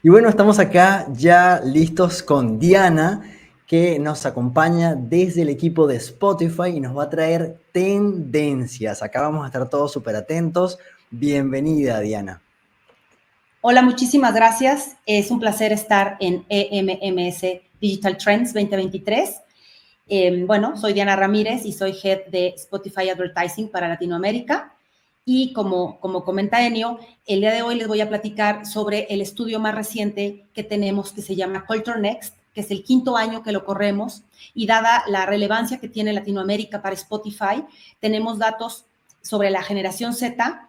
Y bueno, estamos acá ya listos con Diana, que nos acompaña desde el equipo de Spotify y nos va a traer tendencias. Acá vamos a estar todos súper atentos. Bienvenida, Diana. Hola, muchísimas gracias. Es un placer estar en EMMS Digital Trends 2023. Bueno, soy Diana Ramírez y soy Head de Spotify Advertising para Latinoamérica. Y como comenta Enio, el día de hoy les voy a platicar sobre el estudio más reciente que tenemos que se llama Culture Next, que es el 5º año que lo corremos. Y dada la relevancia que tiene Latinoamérica para Spotify, tenemos datos sobre la generación Z,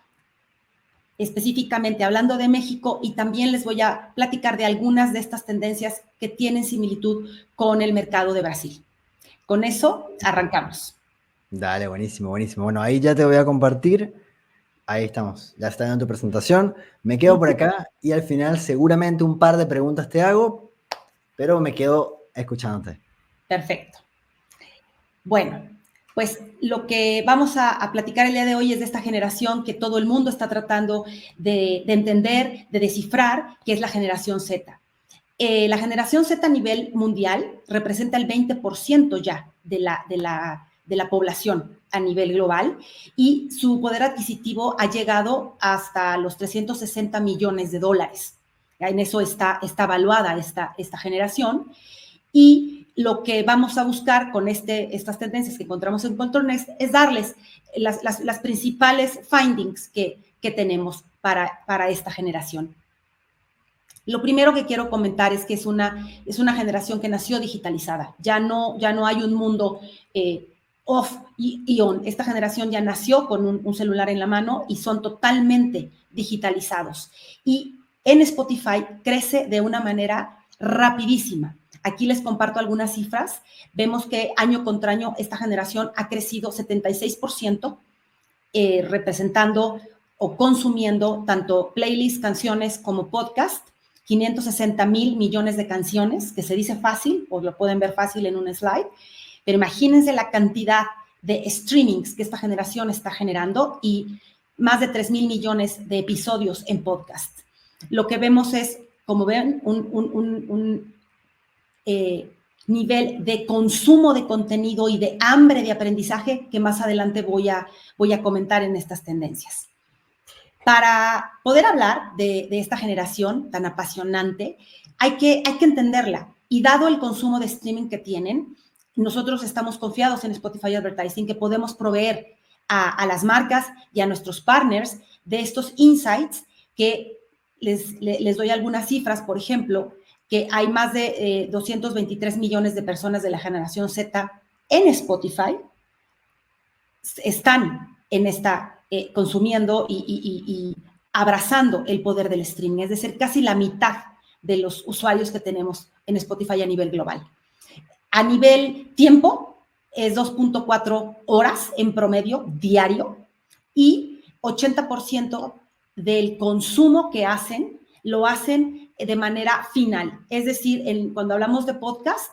específicamente hablando de México, y también les voy a platicar de algunas de estas tendencias que tienen similitud con el mercado de Brasil. Con eso, arrancamos. Dale, buenísimo, buenísimo. Bueno, ahí ya te voy a compartir. Ahí estamos, ya está en tu presentación. Me quedo por acá y al final seguramente un par de preguntas te hago, pero me quedo escuchándote. Perfecto. Bueno, pues lo que vamos a platicar el día de hoy es de esta generación que todo el mundo está tratando de entender, de descifrar, que es la generación Z. La generación Z a nivel mundial representa el 20% ya de la población a nivel global, y su poder adquisitivo ha llegado hasta los 360 millones de dólares. En eso está evaluada esta generación. Y lo que vamos a buscar con estas tendencias que encontramos en Culture Next es darles las principales findings que tenemos para esta generación. Lo primero que quiero comentar es que es una generación que nació digitalizada. Ya no hay un mundo off y on. Esta generación ya nació con un celular en la mano y son totalmente digitalizados. Y en Spotify crece de una manera rapidísima. Aquí les comparto algunas cifras. Vemos que año contra año esta generación ha crecido 76%, representando o consumiendo tanto playlists, canciones como podcast. 560,000 millones de canciones, que se dice fácil, o lo pueden ver fácil en un slide, pero imagínense la cantidad de streamings que esta generación está generando y más de 3,000 millones de episodios en podcast. Lo que vemos es, como ven, un nivel de consumo de contenido y de hambre de aprendizaje que más adelante voy a comentar en estas tendencias. Para poder hablar de esta generación tan apasionante, hay que entenderla. Y dado el consumo de streaming que tienen, nosotros estamos confiados en Spotify Advertising que podemos proveer a las marcas y a nuestros partners de estos insights que les doy algunas cifras. Por ejemplo, que hay más de 223 millones de personas de la generación Z en Spotify, están en esta consumiendo y abrazando el poder del streaming, es decir, casi la mitad de los usuarios que tenemos en Spotify a nivel global. A nivel tiempo, es 2.4 horas en promedio diario, y 80% del consumo que hacen, lo hacen de manera final. Es decir, cuando hablamos de podcast,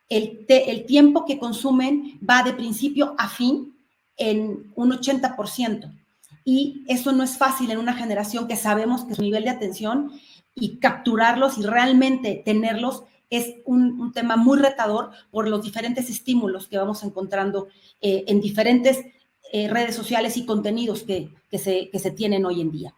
el tiempo que consumen va de principio a fin en un 80%. Y eso no es fácil en una generación que sabemos que su nivel de atención y capturarlos y realmente tenerlos es un tema muy retador por los diferentes estímulos que vamos encontrando en diferentes redes sociales y contenidos que se tienen hoy en día.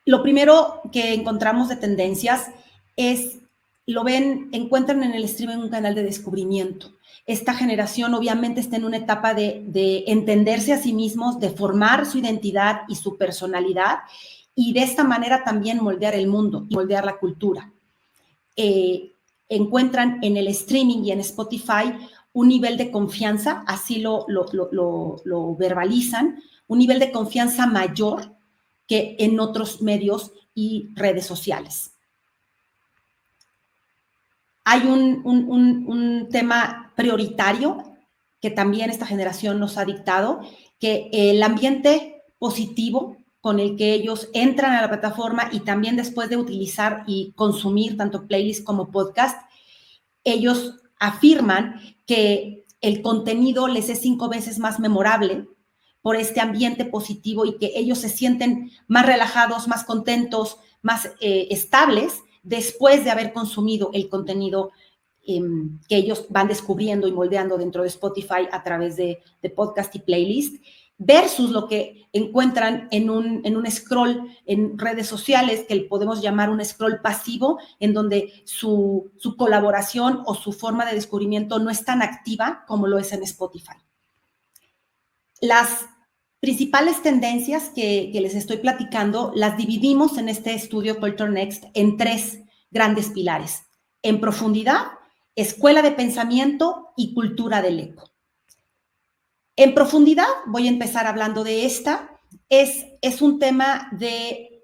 Lo primero que encontramos de tendencias es, encuentran en el streaming un canal de descubrimiento. Esta generación obviamente está en una etapa de entenderse a sí mismos, de formar su identidad y su personalidad, y de esta manera también moldear el mundo y moldear la cultura. Encuentran en el streaming y en Spotify un nivel de confianza, así lo verbalizan, un nivel de confianza mayor que en otros medios y redes sociales. Hay un tema prioritario que también esta generación nos ha dictado, que el ambiente positivo con el que ellos entran a la plataforma y también después de utilizar y consumir tanto playlists como podcast, ellos afirman que el contenido les es 5 veces más memorable por este ambiente positivo y que ellos se sienten más relajados, más contentos, más estables después de haber consumido el contenido que ellos van descubriendo y moldeando dentro de Spotify a través de podcast y playlist, versus lo que encuentran en un scroll en redes sociales, que podemos llamar un scroll pasivo, en donde su colaboración o su forma de descubrimiento no es tan activa como lo es en Spotify. Las principales tendencias que les estoy platicando las dividimos en este estudio Culture Next en 3 grandes pilares: en profundidad, escuela de pensamiento y cultura del eco. En profundidad, voy a empezar hablando de esta. Es un tema de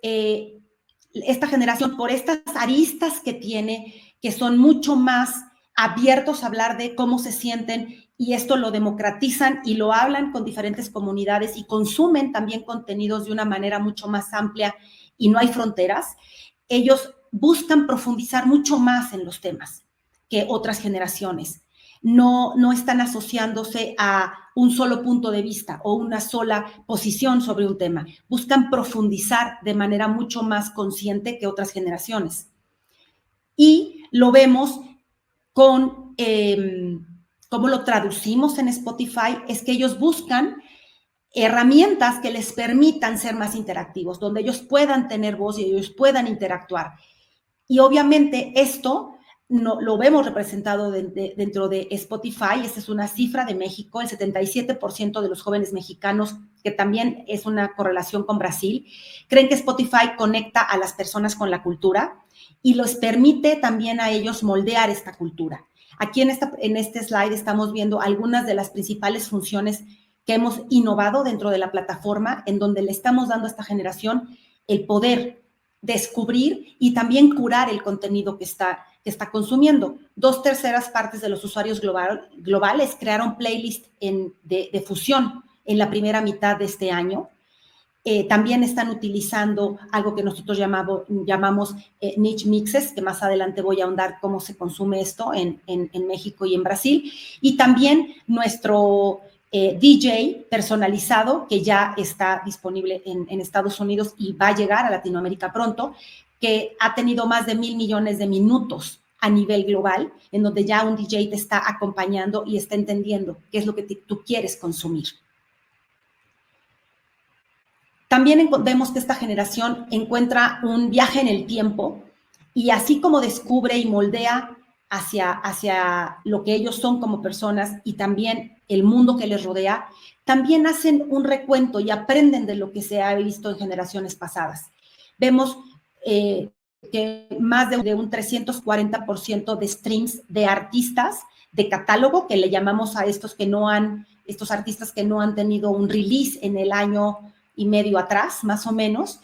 esta generación, por estas aristas que tiene, que son mucho más abiertos a hablar de cómo se sienten, y esto lo democratizan y lo hablan con diferentes comunidades y consumen también contenidos de una manera mucho más amplia y no hay fronteras. Ellos buscan profundizar mucho más en los temas que otras generaciones. No están asociándose a un solo punto de vista o una sola posición sobre un tema. Buscan profundizar de manera mucho más consciente que otras generaciones. Y lo vemos con cómo lo traducimos en Spotify, es que ellos buscan herramientas que les permitan ser más interactivos, donde ellos puedan tener voz y ellos puedan interactuar. Y obviamente esto no, lo vemos representado dentro de Spotify. Esta es una cifra de México: el 77% de los jóvenes mexicanos, que también es una correlación con Brasil, creen que Spotify conecta a las personas con la cultura y los permite también a ellos moldear esta cultura. Aquí en este slide estamos viendo algunas de las principales funciones que hemos innovado dentro de la plataforma, en donde le estamos dando a esta generación el poder descubrir y también curar el contenido que está consumiendo. 2/3 partes de los usuarios globales crearon playlists de fusión en la primera mitad de este año. También están utilizando algo que nosotros llamamos niche mixes, que más adelante voy a ahondar cómo se consume esto en México y en Brasil. Y también nuestro DJ personalizado, que ya está disponible en Estados Unidos y va a llegar a Latinoamérica pronto, que ha tenido más de 1,000 millones de minutos a nivel global, en donde ya un DJ te está acompañando y está entendiendo qué es lo que tú quieres consumir. También vemos que esta generación encuentra un viaje en el tiempo, y así como descubre y moldea hacia lo que ellos son como personas y también el mundo que les rodea, también hacen un recuento y aprenden de lo que se ha visto en generaciones pasadas. Vemos que más de un 340% de streams de artistas de catálogo, que le llamamos a estos artistas que no han tenido un release en el año y medio atrás, más o menos,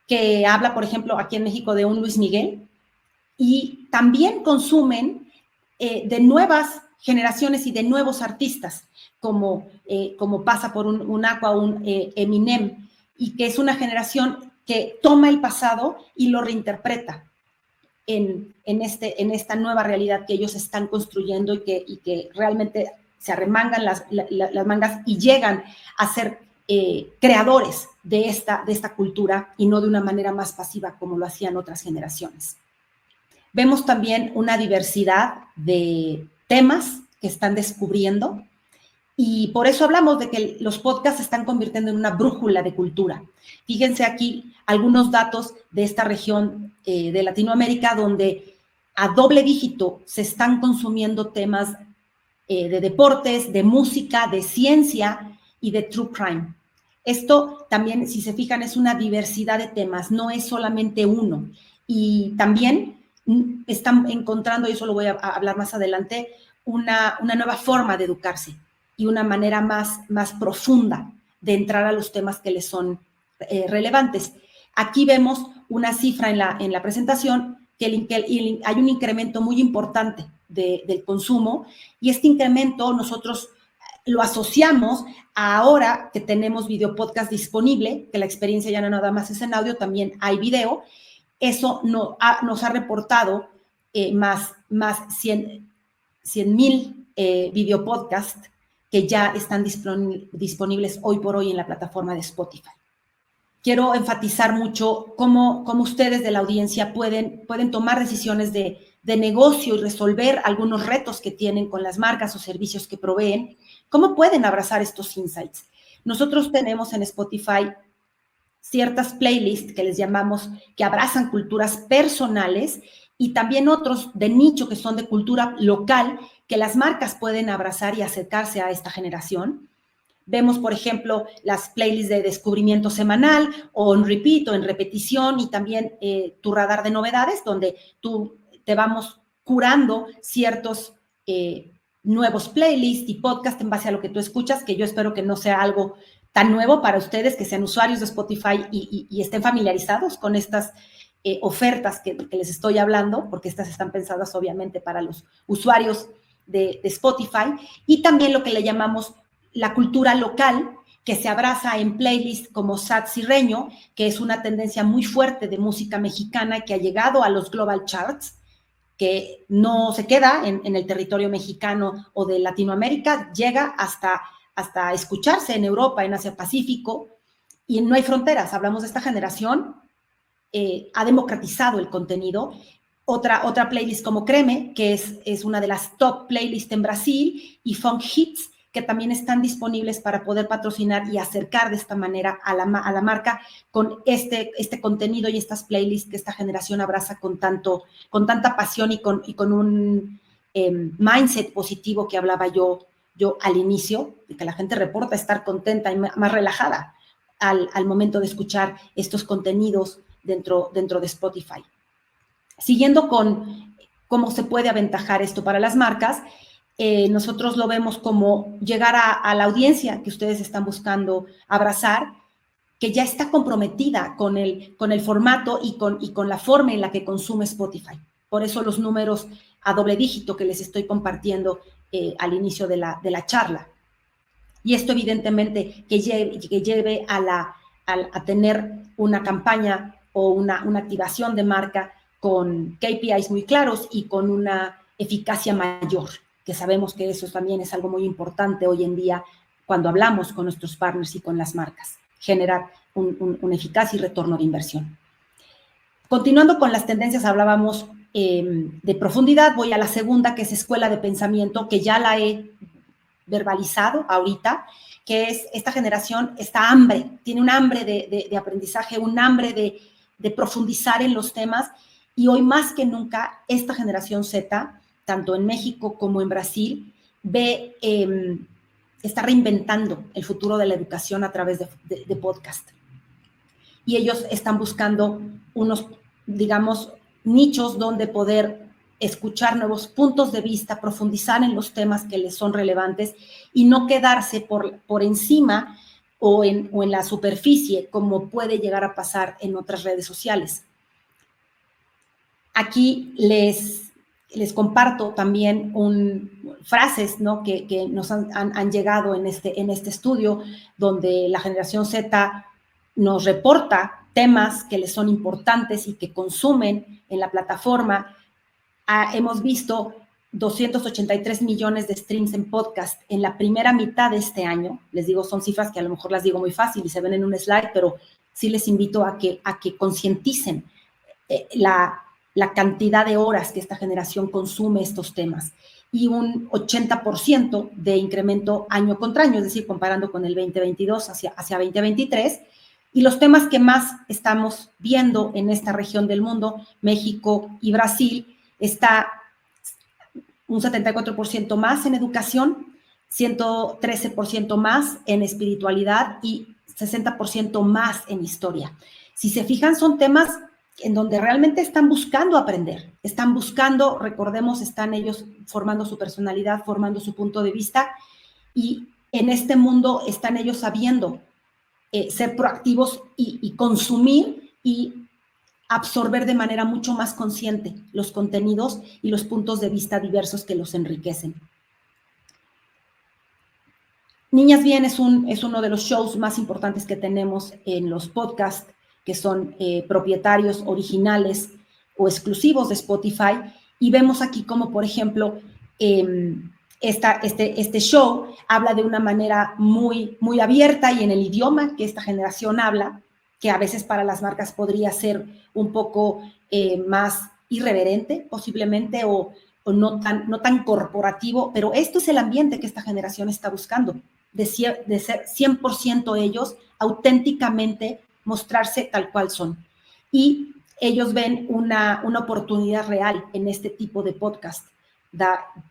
que habla, por ejemplo, aquí en México de un Luis Miguel, y también consumen de nuevas generaciones y de nuevos artistas, como pasa por un Aqua o un Eminem, y que es una generación que toma el pasado y lo reinterpreta en esta nueva realidad que ellos están construyendo, y que realmente se arremangan las mangas y llegan a ser creadores de esta cultura, y no de una manera más pasiva como lo hacían otras generaciones. Vemos también una diversidad de temas que están descubriendo, y por eso hablamos de que los podcasts se están convirtiendo en una brújula de cultura. Fíjense aquí algunos datos de esta región de Latinoamérica, donde a doble dígito se están consumiendo temas de deportes, de música, de ciencia y de true crime. Esto también, si se fijan, es una diversidad de temas, no es solamente uno. Y también están encontrando, y eso lo voy a hablar más adelante, una nueva forma de educarse y una manera más profunda de entrar a los temas que les son relevantes. Aquí vemos una cifra en la presentación, que hay un incremento muy importante del consumo, y este incremento nosotros lo asociamos a ahora que tenemos video podcast disponible, que la experiencia ya no nada más es en audio, también hay video. Eso nos ha reportado más 100,000 video podcast que ya están disponibles hoy por hoy en la plataforma de Spotify. quiero enfatizar mucho cómo ustedes de la audiencia pueden tomar decisiones de negocio y resolver algunos retos que tienen con las marcas o servicios que proveen. ¿Cómo pueden abrazar estos insights? Nosotros tenemos en Spotify ciertas playlists que les llamamos, que abrazan culturas personales, y también otros de nicho que son de cultura local, que las marcas pueden abrazar y acercarse a esta generación. Vemos, por ejemplo, las playlists de descubrimiento semanal o en repeat o en repetición, y también tu radar de novedades, donde te vamos curando ciertos nuevos playlists y podcasts en base a lo que tú escuchas, que yo espero que no sea algo tan nuevo para ustedes, que sean usuarios de Spotify y estén familiarizados con estas ofertas que les estoy hablando, porque estas están pensadas obviamente para los usuarios de Spotify, y también lo que le llamamos la cultura local, que se abraza en playlists como Satsirreño, que es una tendencia muy fuerte de música mexicana que ha llegado a los global charts, que no se queda en el territorio mexicano o de Latinoamérica, llega hasta escucharse en Europa, en Asia Pacífico, y no hay fronteras. Hablamos de esta generación, ha democratizado el contenido. Otra playlist como Creme, que es una de las top playlists en Brasil, y Funk Hits, que también están disponibles para poder patrocinar y acercar de esta manera a la marca con este contenido y estas playlists que esta generación abraza con tanta pasión y con un mindset positivo que hablaba yo al inicio, de que la gente reporta estar contenta y más relajada al momento de escuchar estos contenidos dentro de Spotify. Siguiendo con cómo se puede aventajar esto para las marcas, nosotros lo vemos como llegar a la audiencia que ustedes están buscando abrazar, que ya está comprometida con el formato y con la forma en la que consume Spotify. Por eso los números a doble dígito que les estoy compartiendo al inicio de la charla. Y esto evidentemente que lleve a tener una campaña o una activación de marca con KPIs muy claros y con una eficacia mayor, que sabemos que eso también es algo muy importante hoy en día cuando hablamos con nuestros partners y con las marcas, generar un eficaz y retorno de inversión. Continuando con las tendencias, hablábamos de profundidad. Voy a la segunda, que es escuela de pensamiento, que ya la he verbalizado ahorita, que es esta generación, tiene un hambre de aprendizaje, un hambre de profundizar en los temas, y hoy más que nunca esta generación Z, tanto en México como en Brasil, está reinventando el futuro de la educación a través de podcast. Y ellos están buscando unos, digamos, nichos donde poder escuchar nuevos puntos de vista, profundizar en los temas que les son relevantes y no quedarse por encima o en la superficie, como puede llegar a pasar en otras redes sociales. Aquí les comparto también frases, ¿no?, que nos han llegado en este estudio, donde la generación Z nos reporta temas que les son importantes y que consumen en la plataforma. Hemos visto 283 millones de streams en podcast en la primera mitad de este año. Les digo, son cifras que a lo mejor las digo muy fácil y se ven en un slide, pero sí les invito a que concienticen la cantidad de horas que esta generación consume estos temas, y un 80% de incremento año contra año, es decir, comparando con el 2022 hacia 2023, y los temas que más estamos viendo en esta región del mundo, México y Brasil, está un 74% más en educación, 113% más en espiritualidad y 60% más en historia. Si se fijan, son temas en donde realmente están buscando aprender, están buscando, recordemos, están ellos formando su personalidad, formando su punto de vista, y en este mundo están ellos sabiendo ser proactivos y consumir y absorber de manera mucho más consciente los contenidos y los puntos de vista diversos que los enriquecen. Niñas Bien es uno de los shows más importantes que tenemos en los podcasts, que son propietarios originales o exclusivos de Spotify, y vemos aquí como, por ejemplo, este show habla de una manera muy, muy abierta y en el idioma que esta generación habla, que a veces para las marcas podría ser un poco más irreverente posiblemente o no tan corporativo, pero esto es el ambiente que esta generación está buscando, de ser 100% ellos, auténticamente mostrarse tal cual son. Y ellos ven una oportunidad real en este tipo de podcast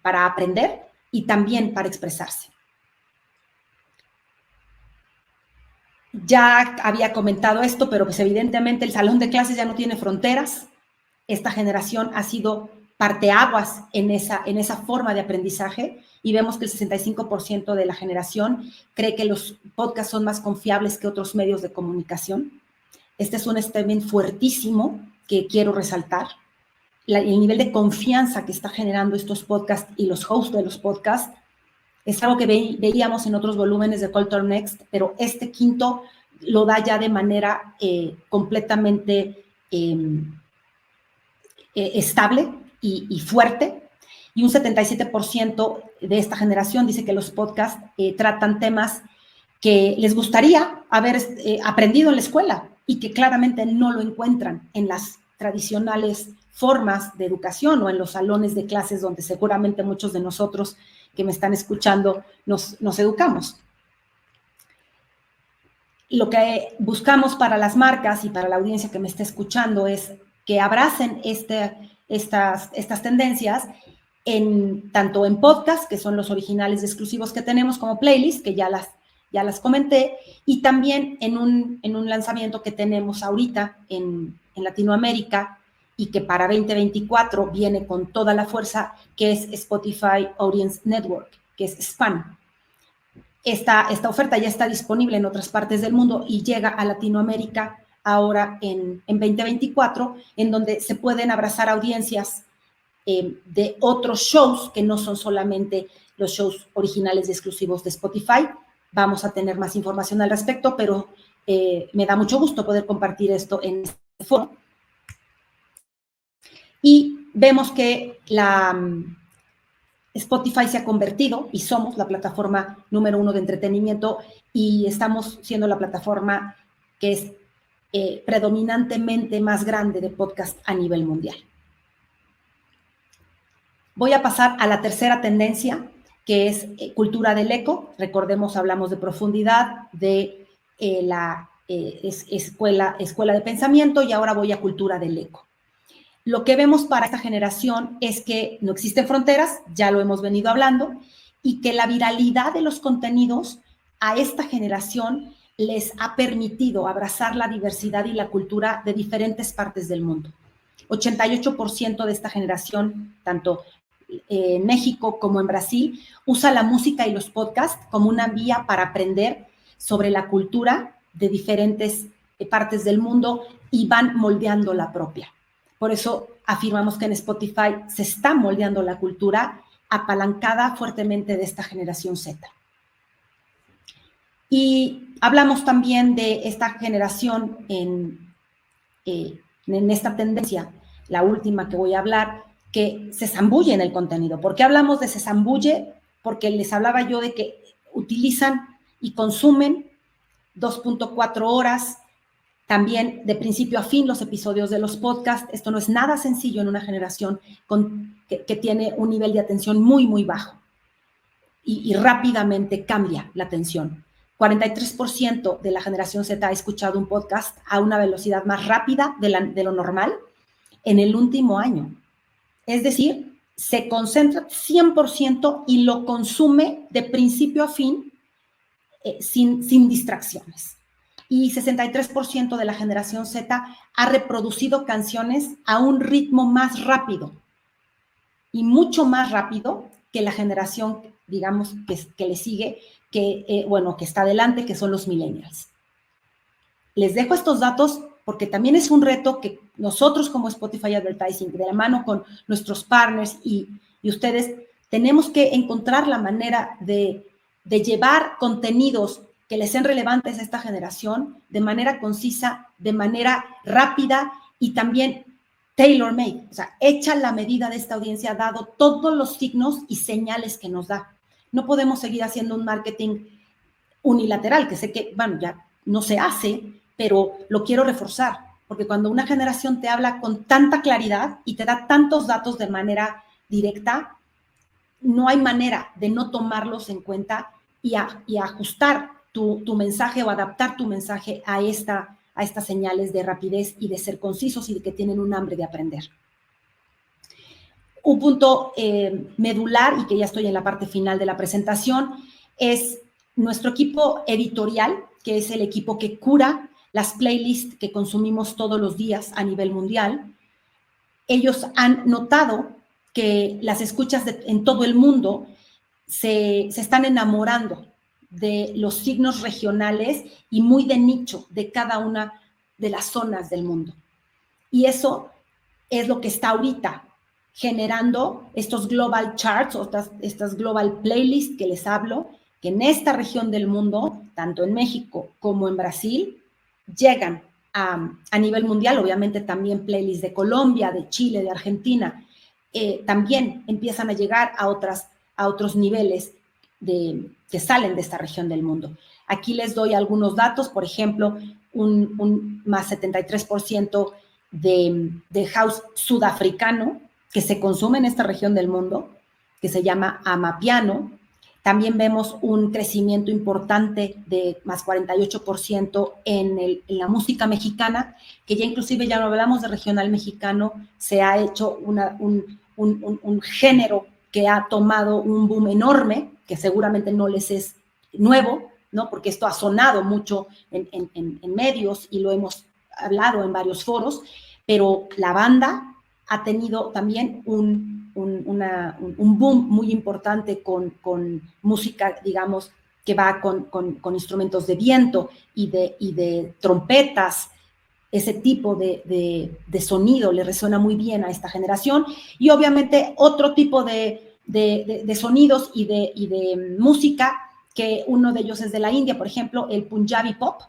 para aprender y también para expresarse. Ya había comentado esto, pero pues evidentemente el salón de clases ya no tiene fronteras. Esta generación ha sido parteaguas en esa forma de aprendizaje y vemos que el 65% de la generación cree que los podcasts son más confiables que otros medios de comunicación. Este es un statement fuertísimo que quiero resaltar. El nivel de confianza que está generando estos podcasts y los hosts de los podcasts es algo que veíamos en otros volúmenes de Culture Next, pero este quinto lo da ya de manera completamente estable y fuerte. Y un 77% de esta generación dice que los podcasts tratan temas que les gustaría haber aprendido en la escuela y que claramente no lo encuentran en las tradicionales formas de educación o en los salones de clases donde seguramente muchos de nosotros que me están escuchando nos educamos. Lo que buscamos para las marcas y para la audiencia que me está escuchando es que abracen estas tendencias tanto en podcast, que son los originales exclusivos que tenemos como playlist, que ya las comenté, y también en un lanzamiento que tenemos ahorita en Latinoamérica y que para 2024 viene con toda la fuerza, que es Spotify Audience Network, que es SPAN. Esta oferta ya está disponible en otras partes del mundo y llega a Latinoamérica ahora en 2024, en donde se pueden abrazar audiencias de otros shows que no son solamente los shows originales y exclusivos de Spotify. Vamos a tener más información al respecto, pero me da mucho gusto poder compartir esto en este foro. Y vemos que Spotify se ha convertido y somos la plataforma número 1 de entretenimiento y estamos siendo la plataforma que es predominantemente más grande de podcast a nivel mundial. Voy a pasar a la tercera tendencia, que es cultura del eco. Recordemos, hablamos de profundidad, de la escuela de pensamiento y ahora voy a cultura del eco. Lo que vemos para esta generación es que no existen fronteras, ya lo hemos venido hablando, y que la viralidad de los contenidos a esta generación les ha permitido abrazar la diversidad y la cultura de diferentes partes del mundo. 88% de esta generación, tanto en México como en Brasil, usa la música y los podcasts como una vía para aprender sobre la cultura de diferentes partes del mundo y van moldeando la propia. Por eso afirmamos que en Spotify se está moldeando la cultura apalancada fuertemente de esta generación Z. Y hablamos también de esta generación en esta tendencia, la última que voy a hablar, que se zambulle en el contenido. ¿Por qué hablamos de se zambulle? Porque les hablaba yo de que utilizan y consumen 2.4 horas, también de principio a fin los episodios de los podcasts. Esto no es nada sencillo en una generación que tiene un nivel de atención muy, muy bajo y rápidamente cambia la atención. 43% de la generación Z ha escuchado un podcast a una velocidad más rápida de lo normal en el último año. Es decir, se concentra 100% y lo consume de principio a fin sin distracciones. Y 63% de la generación Z ha reproducido canciones a un ritmo más rápido y mucho más rápido que la generación, digamos, que le sigue, que está adelante, que son los millennials. Les dejo estos datos porque también es un reto que nosotros como Spotify Advertising, de la mano con nuestros partners y ustedes, tenemos que encontrar la manera de llevar contenidos que les sean relevantes a esta generación de manera concisa, de manera rápida y también tailor-made, o sea, hecha la medida de esta audiencia, dado todos los signos y señales que nos da. No podemos seguir haciendo un marketing unilateral, que sé que, bueno, ya no se hace, pero lo quiero reforzar, porque cuando una generación te habla con tanta claridad y te da tantos datos de manera directa, no hay manera de no tomarlos en cuenta y ajustar tu mensaje o adaptar tu mensaje a estas señales de rapidez y de ser concisos y de que tienen un hambre de aprender. Un punto medular, y que ya estoy en la parte final de la presentación, es nuestro equipo editorial, que es el equipo que cura las playlists que consumimos todos los días a nivel mundial. Ellos han notado que las escuchas en todo el mundo se están enamorando de los signos regionales y muy de nicho de cada una de las zonas del mundo. Y eso es lo que está ahorita generando estos global charts o estas global playlists que les hablo, que en esta región del mundo, tanto en México como en Brasil, llegan a nivel mundial. Obviamente también playlists de Colombia, de Chile, de Argentina, también empiezan a llegar a otros niveles que salen de esta región del mundo. Aquí les doy algunos datos, por ejemplo, un más 73% de house sudafricano que se consume en esta región del mundo, que se llama amapiano. También vemos un crecimiento importante de más 48% en la música mexicana, que ya inclusive ya no hablamos de regional mexicano, se ha hecho un género que ha tomado un boom enorme, que seguramente no les es nuevo, ¿no? Porque esto ha sonado mucho en medios y lo hemos hablado en varios foros, pero la banda ha tenido también un boom muy importante con música, digamos, que va con instrumentos de viento y de trompetas. Ese tipo de sonido le resuena muy bien a esta generación. Y obviamente otro tipo de sonidos y de música, que uno de ellos es de la India, por ejemplo, el Punjabi Pop,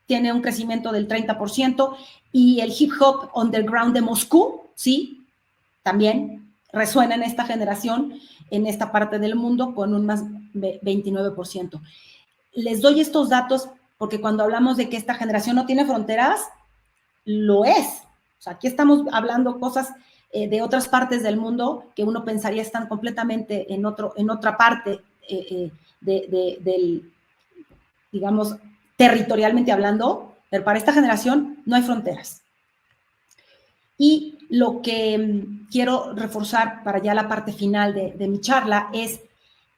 tiene un crecimiento del 30%, y el hip hop underground de Moscú, sí, también resuena en esta generación, en esta parte del mundo, con un más 29%. Les doy estos datos porque cuando hablamos de que esta generación no tiene fronteras, lo es. O sea, aquí estamos hablando cosas de otras partes del mundo que uno pensaría están completamente en otra parte del, digamos, territorialmente hablando, pero para esta generación no hay fronteras. Y lo que quiero reforzar para ya la parte final de mi charla es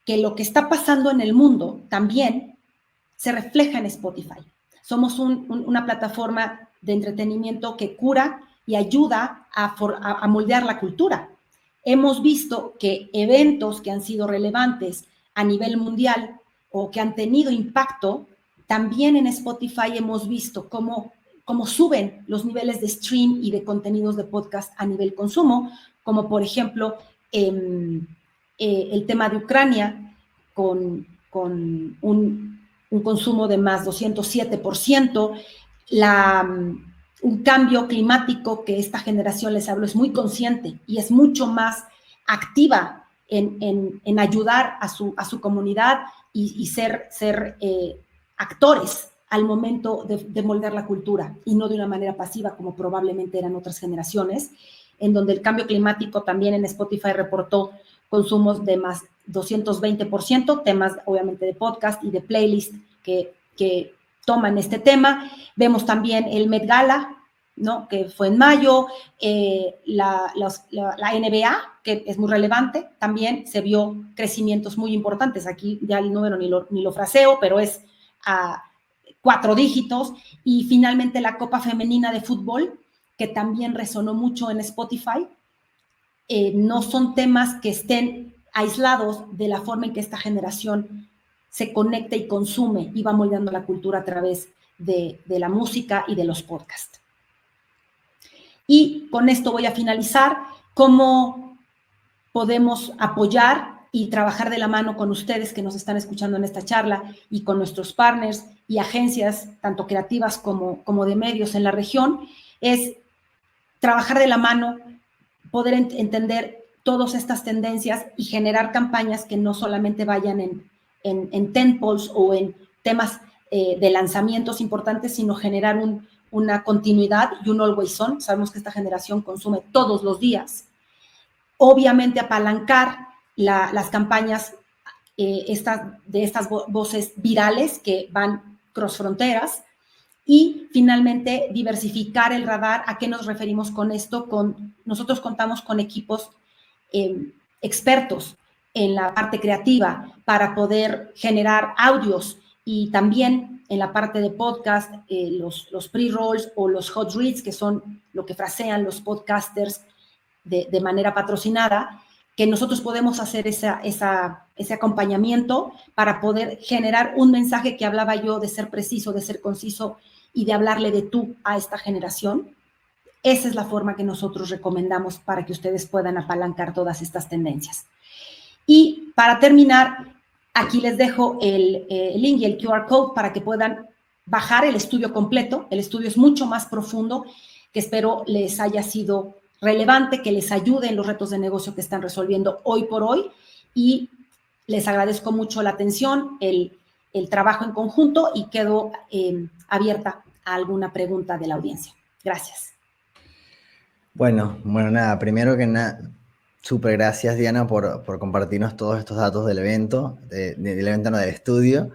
que lo que está pasando en el mundo también se refleja en Spotify. Somos una plataforma de entretenimiento que cura y ayuda a moldear la cultura. Hemos visto que eventos que han sido relevantes a nivel mundial o que han tenido impacto, también en Spotify hemos visto cómo suben los niveles de stream y de contenidos de podcast a nivel consumo, como por ejemplo el tema de Ucrania, con un consumo de más 207%, un cambio climático que esta generación, les hablo, es muy consciente y es mucho más activa en ayudar a su comunidad y ser actores al momento de moldear la cultura, y no de una manera pasiva como probablemente eran otras generaciones, en donde el cambio climático también en Spotify reportó consumos de más 220%, temas obviamente de podcast y de playlist que toman este tema. Vemos también el Met Gala, ¿no?, que fue en mayo, la NBA, que es muy relevante, también se vio crecimientos muy importantes. Aquí ya el número ni lo fraseo, pero es a 4 dígitos. Y finalmente la Copa Femenina de Fútbol, que también resonó mucho en Spotify. No son temas que estén aislados de la forma en que esta generación se conecta y consume y va moldeando la cultura a través de la música y de los podcasts. Y con esto voy a finalizar. ¿Cómo podemos apoyar y trabajar de la mano con ustedes que nos están escuchando en esta charla, y con nuestros partners y agencias, tanto creativas como de medios en la región? Es trabajar de la mano, poder entender todas estas tendencias y generar campañas que no solamente vayan en tentpoles o en temas de lanzamientos importantes, sino generar una continuidad y un always on. Sabemos que esta generación consume todos los días. Obviamente apalancar las campañas de estas voces virales que van cross fronteras. Y finalmente, diversificar el radar. ¿A qué nos referimos con esto? Nosotros contamos con equipos expertos en la parte creativa para poder generar audios, y también en la parte de podcast, los pre-rolls o los hot reads, que son lo que frasean los podcasters de manera patrocinada, que nosotros podemos hacer ese acompañamiento para poder generar un mensaje que hablaba yo de ser preciso, de ser conciso y de hablarle de tú a esta generación. Esa es la forma que nosotros recomendamos para que ustedes puedan apalancar todas estas tendencias. Y para terminar, aquí les dejo el link y el QR code para que puedan bajar el estudio completo. El estudio es mucho más profundo, que espero les haya sido relevante, que les ayude en los retos de negocio que están resolviendo hoy por hoy, y les agradezco mucho la atención, el trabajo en conjunto, y quedo abierta a alguna pregunta de la audiencia. Gracias. Bueno, nada, primero que nada, súper gracias, Diana, por compartirnos todos estos datos del evento, del evento, no, del estudio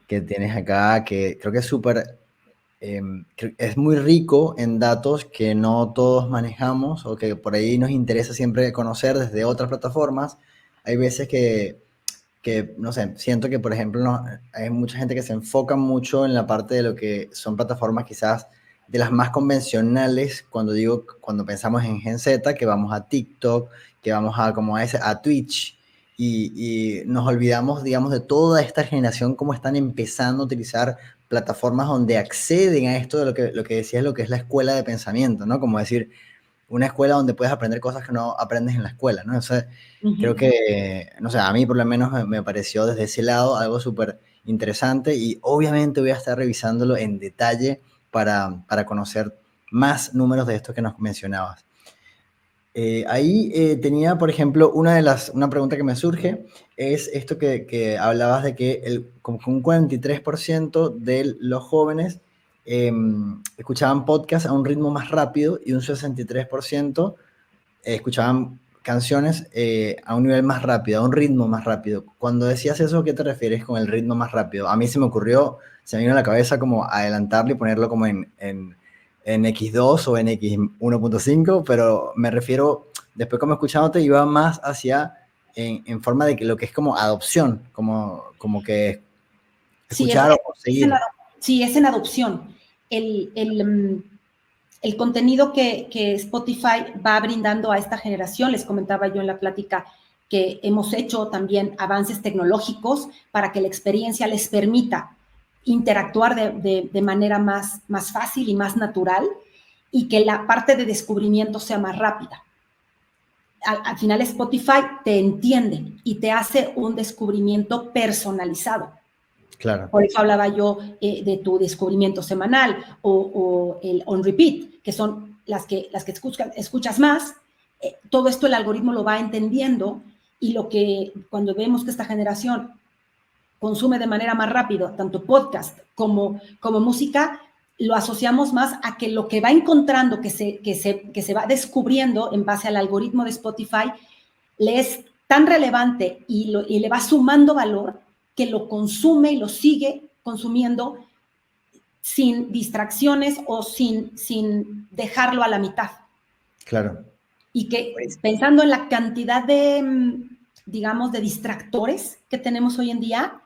que tienes acá, que creo que es súper, es muy rico en datos que no todos manejamos o que por ahí nos interesa siempre conocer desde otras plataformas. Hay veces que no sé, siento que, por ejemplo, hay mucha gente que se enfoca mucho en la parte de lo que son plataformas quizás de las más convencionales, cuando pensamos en Gen Z, que vamos a TikTok, que vamos a Twitch, y nos olvidamos, digamos, de toda esta generación, cómo están empezando a utilizar plataformas donde acceden a esto de lo que decías, lo que es la escuela de pensamiento, ¿no? Como decir, una escuela donde puedes aprender cosas que no aprendes en la escuela, ¿no? Entonces, creo que, no sé, a mí por lo menos me pareció desde ese lado algo súper interesante, y obviamente voy a estar revisándolo en detalle para conocer más números de estos que nos mencionabas. Ahí tenía, por ejemplo, una pregunta que me surge, es esto que hablabas de que como que un 43% de los jóvenes escuchaban podcasts a un ritmo más rápido, y un 63% escuchaban canciones a un nivel más rápido, a un ritmo más rápido. Cuando decías eso, ¿qué te refieres con el ritmo más rápido? A mí se me vino a la cabeza como adelantarlo y ponerlo como en X2 o en X1.5, pero me refiero, después como escuchándote, iba más hacia en forma de que lo que es como adopción, como que escuchar o seguir. Sí, es en adopción. El contenido que Spotify va brindando a esta generación, les comentaba yo en la plática que hemos hecho también avances tecnológicos para que la experiencia les permita interactuar de manera más fácil y más natural, y que la parte de descubrimiento sea más rápida. Al final Spotify te entiende y te hace un descubrimiento personalizado. Claro. Por eso hablaba yo de tu descubrimiento semanal o el on repeat, que son las que escuchas más. Todo esto el algoritmo lo va entendiendo, y cuando vemos que esta generación consume de manera más rápida tanto podcast como música, lo asociamos más a que lo que va encontrando, que se va descubriendo en base al algoritmo de Spotify, le es tan relevante y le va sumando valor, que lo consume y lo sigue consumiendo sin distracciones o sin dejarlo a la mitad. Claro. Y que pensando en la cantidad de, digamos, de distractores que tenemos hoy en día,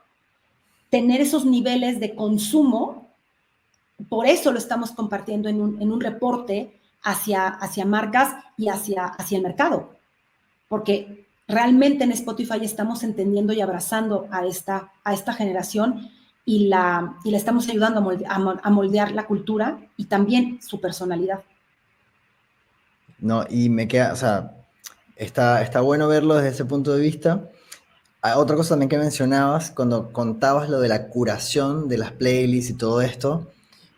tener esos niveles de consumo, por eso lo estamos compartiendo en un reporte hacia marcas y hacia el mercado. Porque realmente en Spotify estamos entendiendo y abrazando a esta generación, y la estamos ayudando a moldear la cultura y también su personalidad. No, y me queda, o sea, está bueno verlo desde ese punto de vista. Otra cosa también que mencionabas, cuando contabas lo de la curación de las playlists y todo esto,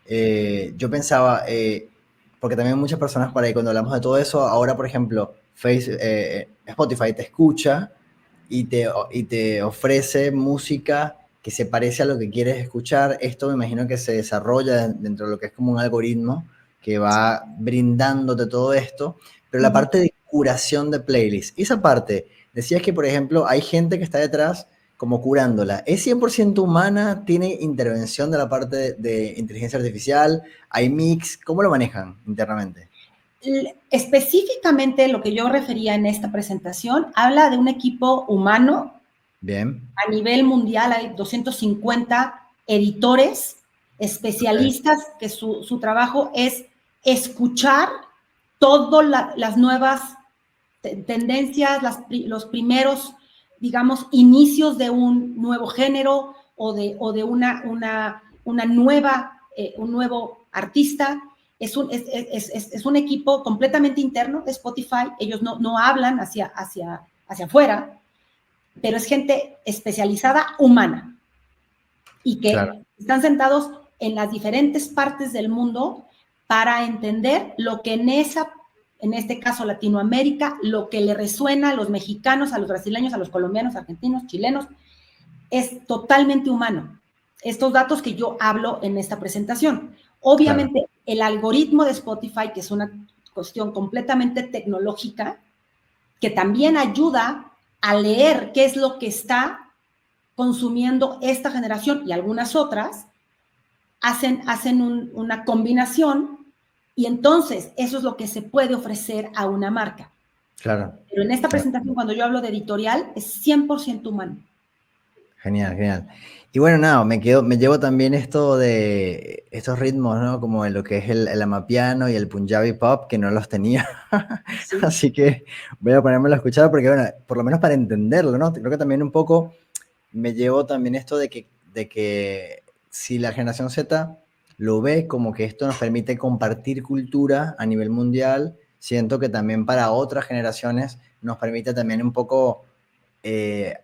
yo pensaba, porque también muchas personas por ahí, cuando hablamos de todo eso, ahora, por ejemplo, Spotify te escucha y te ofrece música que se parece a lo que quieres escuchar. Esto me imagino que se desarrolla dentro de lo que es como un algoritmo que va brindándote todo esto, pero la parte de curación de playlists, esa parte, decías que, por ejemplo, hay gente que está detrás como curándola. ¿Es 100% humana? ¿Tiene intervención de la parte de inteligencia artificial? ¿Hay mix? ¿Cómo lo manejan internamente? Específicamente lo que yo refería en esta presentación habla de un equipo humano. Bien. A nivel mundial hay 250 editores, especialistas, que su trabajo es escuchar todas las nuevas tendencias, los primeros, digamos, inicios de un nuevo género o de una nueva, un nuevo artista. Es un equipo completamente interno de Spotify. Ellos no hablan hacia afuera, pero es gente especializada humana y que están sentados en las diferentes partes del mundo para entender lo que en este caso Latinoamérica, lo que le resuena a los mexicanos, a los brasileños, a los colombianos, argentinos, chilenos, es totalmente humano. Estos datos que yo hablo en esta presentación. Obviamente, el algoritmo de Spotify, que es una cuestión completamente tecnológica, que también ayuda a leer qué es lo que está consumiendo esta generación y algunas otras, hacen una combinación y entonces eso es lo que se puede ofrecer a una marca. Claro. Pero en esta presentación, cuando yo hablo de editorial, es 100% humano. Genial, genial. Y bueno, nada, me llevo también esto de estos ritmos, ¿no? Como en lo que es el amapiano y el Punjabi pop, que no los tenía. Sí. Así que voy a ponérmelo a escuchar porque, bueno, por lo menos para entenderlo, ¿no? Creo que también un poco me llevo también esto de que si la generación Z lo ve como que esto nos permite compartir cultura a nivel mundial, siento que también para otras generaciones nos permite también un poco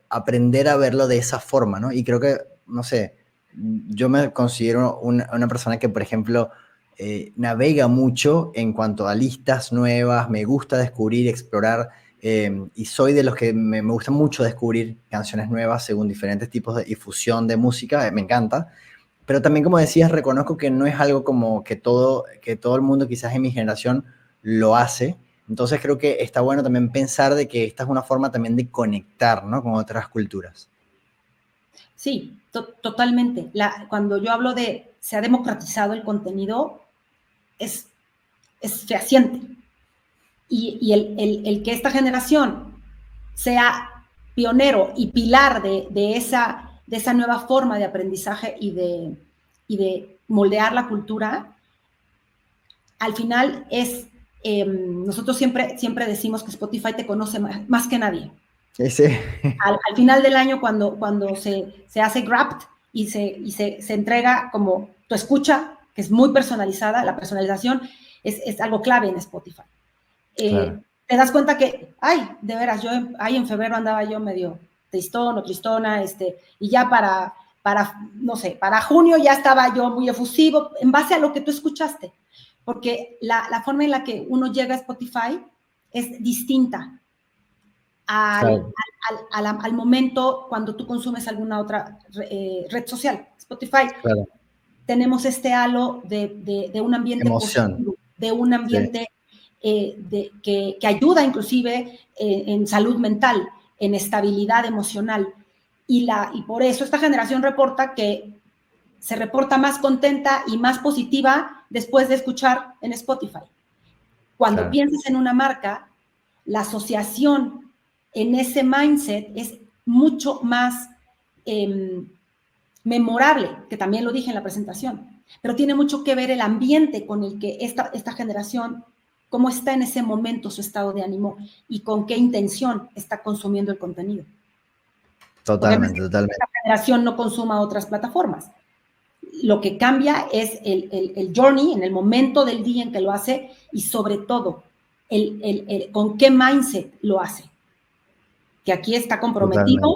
aprender a verlo de esa forma, ¿no? Y creo que, no sé, yo me considero una persona que, por ejemplo, navega mucho en cuanto a listas nuevas, me gusta descubrir, explorar, y soy de los que me gusta mucho descubrir canciones nuevas según diferentes tipos de difusión de música, me encanta. Pero también, como decías, reconozco que no es algo como que todo el mundo quizás en mi generación lo hace. Entonces creo que está bueno también pensar de que esta es una forma también de conectar, ¿no? Con otras culturas. Sí, totalmente. Cuando yo hablo de se ha democratizado el contenido, es fehaciente. Y el que esta generación sea pionero y pilar de esa nueva forma de aprendizaje y de moldear la cultura, al final nosotros siempre decimos que Spotify te conoce más que nadie. Sí, sí. Al final del año, cuando se hace Wrapped y se entrega como tu escucha, que es muy personalizada, la personalización es algo clave en Spotify. Claro. Te das cuenta que, de veras, yo en febrero andaba yo medio tristón o tristona, y ya no sé, para junio ya estaba yo muy efusivo, en base a lo que tú escuchaste, porque la forma en la que uno llega a Spotify es distinta Claro. al momento cuando tú consumes alguna otra red social. Spotify, Claro. tenemos este halo de un ambiente Emoción. positivo, de un ambiente que ayuda inclusive en salud mental, en estabilidad emocional. Y por eso esta generación reporta que se reporta más contenta y más positiva después de escuchar en Spotify. Cuando piensas en una marca, la asociación en ese mindset es mucho más memorable, que también lo dije en la presentación, pero tiene mucho que ver el ambiente con el que esta generación, cómo está en ese momento su estado de ánimo y con qué intención está consumiendo el contenido. Totalmente. Esta generación no consuma otras plataformas. Lo que cambia es el journey, en el momento del día en que lo hace y sobre todo con qué mindset lo hace. Que aquí está comprometido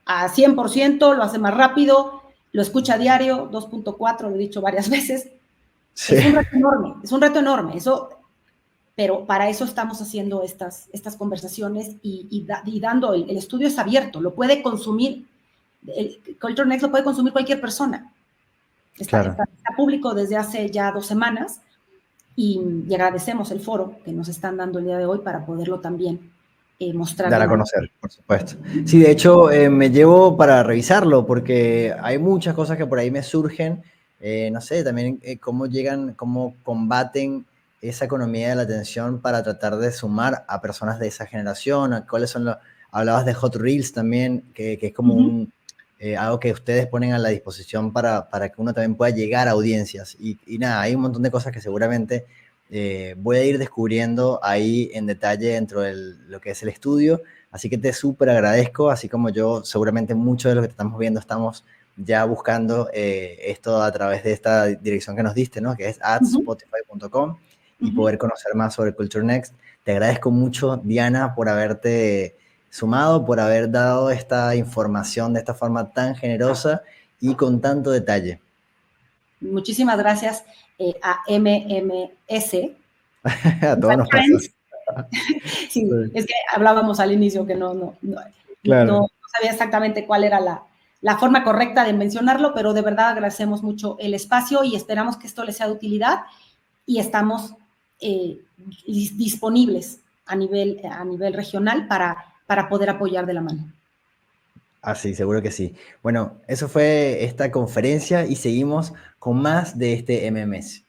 a 100%, lo hace más rápido, lo escucha a diario, 2.4, lo he dicho varias veces. Sí. Es un reto enorme, pero para eso estamos haciendo estas conversaciones y dando, el estudio es abierto, lo puede consumir El Culture Next lo puede consumir cualquier persona. Claro. Está público desde hace ya 2 semanas y agradecemos el foro que nos están dando el día de hoy para poderlo también mostrar. Dar a conocer, por supuesto. Sí, de hecho, me llevo para revisarlo porque hay muchas cosas que por ahí me surgen. No sé, también cómo llegan, cómo combaten esa economía de la atención para tratar de sumar a personas de esa generación. ¿Cuáles son los? Hablabas de Hot Reels también, que es como algo que ustedes ponen a la disposición para que uno también pueda llegar a audiencias. Y nada, hay un montón de cosas que seguramente voy a ir descubriendo ahí en detalle dentro de lo que es el estudio, así que te súper agradezco, así como yo, seguramente muchos de los que te estamos viendo estamos ya buscando esto a través de esta dirección que nos diste, ¿no? Que es adspotify.com y poder conocer más sobre Culture Next. Te agradezco mucho, Diana, por haberte sumado, por haber dado esta información de esta forma tan generosa y con tanto detalle. Muchísimas gracias a MMS. A todos nos pasa. Sí, es que hablábamos al inicio que Claro. no sabía exactamente cuál era la forma correcta de mencionarlo, pero de verdad agradecemos mucho el espacio y esperamos que esto les sea de utilidad y estamos disponibles a nivel regional para poder apoyar de la mano. Ah, sí, seguro que sí. Bueno, eso fue esta conferencia y seguimos con más de este MMS.